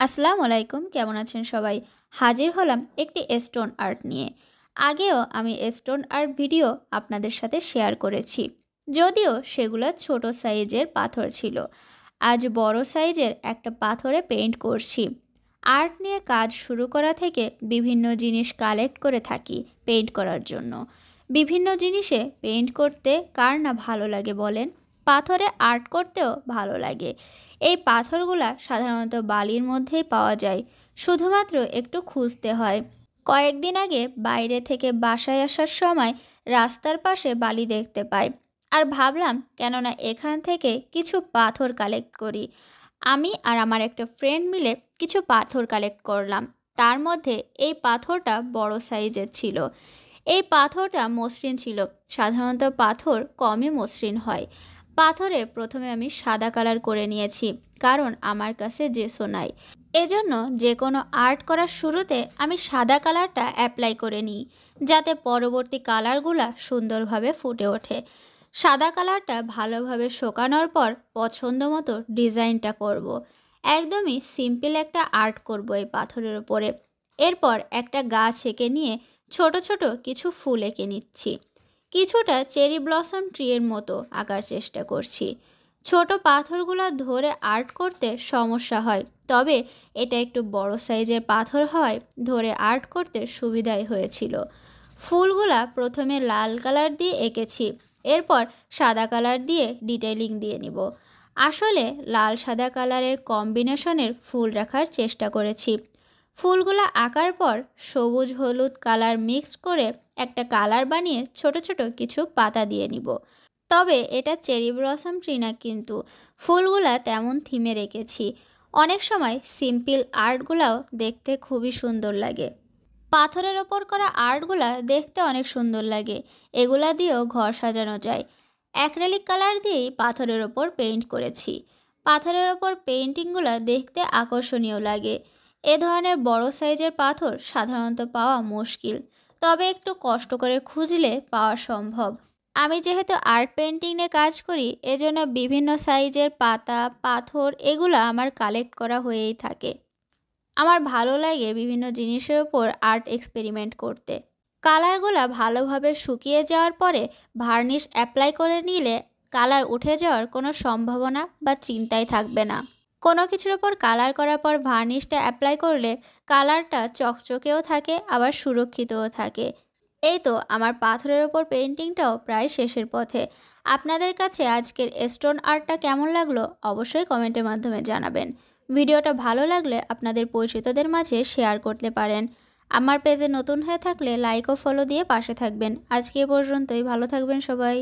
আসসালামু আলাইকুম, কেমন আছেন সবাই? হাজির হলাম একটি স্টোন আর্ট নিয়ে। আগেও আমি স্টোন আর্ট ভিডিও আপনাদের সাথে শেয়ার করেছি, যদিও সেগুলো ছোট সাইজের পাথর ছিল। আজ বড় সাইজের একটা পাথরে পেইন্ট করছি। আর্ট নিয়ে কাজ শুরু করা থেকে বিভিন্ন জিনিস কালেক্ট করে থাকি পেইন্ট করার জন্য। বিভিন্ন জিনিসে পেইন্ট করতে কার না ভালো লাগে বলেন? পাথরে আর্ট করতেও ভালো লাগে। এই পাথরগুলা সাধারণত বালির মধ্যেই পাওয়া যায়, শুধুমাত্র একটু খুঁজতে হয়। কয়েকদিন আগে বাইরে থেকে বাসায় আসার সময় রাস্তার পাশে বালি দেখতে পাই, আর ভাবলাম কেননা এখান থেকে কিছু পাথর কালেক্ট করি। আমি আর আমার একটা ফ্রেন্ড মিলে কিছু পাথর কালেক্ট করলাম। তার মধ্যে এই পাথরটা বড় সাইজের ছিল। এই পাথরটা মসৃণ ছিল। সাধারণত পাথর কমই মসৃণ হয়। পাথরে প্রথমে আমি সাদা কালার করে নিয়েছি, কারণ আমার কাছে জেসো নাই। এজন্য যে কোনো আর্ট করার শুরুতে আমি সাদা কালারটা অ্যাপ্লাই করে নিই, যাতে পরবর্তী কালারগুলা সুন্দরভাবে ফুটে ওঠে। সাদা কালারটা ভালোভাবে শুকানোর পর পছন্দ মতো ডিজাইনটা করব। একদমই সিম্পল একটা আর্ট করব এই পাথরের উপরে। এরপর একটা গাছ এঁকে নিয়ে ছোট ছোট কিছু ফুল এঁকে নিচ্ছি। কিছুটা চেরি ব্লসম ট্রিয়ের মতো আঁকার চেষ্টা করছি। ছোট পাথরগুলো ধরে আর্ট করতে সমস্যা হয়, তবে এটা একটু বড় সাইজের পাথর হয় ধরে আর্ট করতে সুবিধাই হয়েছিল। ফুলগুলা প্রথমে লাল কালার দিয়ে এঁকেছি, এরপর সাদা কালার দিয়ে ডিটেইলিং দিয়ে নিব। আসলে লাল সাদা কালারের কম্বিনেশনের ফুল রাখার চেষ্টা করেছি। ফুলগুলো আঁকার পর সবুজ হলুদ কালার মিক্স করে একটা কালার বানিয়ে ছোট ছোট কিছু পাতা দিয়ে নিব। তবে এটা চেরি ব্লসম ট্রি না, কিন্তু ফুলগুলা তেমন থিমে রেখেছি। অনেক সময় সিম্পল আর্টগুলাও দেখতে খুবই সুন্দর লাগে। পাথরের ওপর করা আর্টগুলা দেখতে অনেক সুন্দর লাগে। এগুলা দিয়েও ঘর সাজানো যায়। অ্যাক্রিলিক কালার দিয়েই পাথরের ওপর পেইন্ট করেছি। পাথরের ওপর পেইন্টিংগুলো দেখতে আকর্ষণীয় লাগে। এ ধরনের বড় সাইজের পাথর সাধারণত পাওয়া মুশকিল, তবে একটু কষ্ট করে খুঁজলে পাওয়া সম্ভব। আমি যেহেতু আর্ট পেইন্টিং নিয়ে কাজ করি, এজন্য বিভিন্ন সাইজের পাতা পাথর এগুলো আমার কালেক্ট করা হয়েই থাকে। আমার ভালো লাগে বিভিন্ন জিনিসের ওপর আর্ট এক্সপেরিমেন্ট করতে। কালারগুলো ভালোভাবে শুকিয়ে যাওয়ার পরে ভার্নিশ অ্যাপ্লাই করে নিলে কালার উঠে যাওয়ার কোনো সম্ভাবনা বা চিন্তাই থাকবে না। কোনো কিছুর ওপর কালার করার পর ভার্নিশটা অ্যাপ্লাই করলে কালারটা চকচকেও থাকে, আবার সুরক্ষিতও থাকে। এই তো আমার পাথরের ওপর পেইন্টিংটাও প্রায় শেষের পথে। আপনাদের কাছে আজকের স্টোন আর্টটা কেমন লাগলো অবশ্যই কমেন্টের মাধ্যমে জানাবেন। ভিডিওটা ভালো লাগলে আপনাদের পরিচিতদের মাঝে শেয়ার করতে পারেন। আমার পেজে নতুন হয়ে থাকলে লাইক ও ফলো দিয়ে পাশে থাকবেন। আজকে এ পর্যন্তই, ভালো থাকবেন সবাই।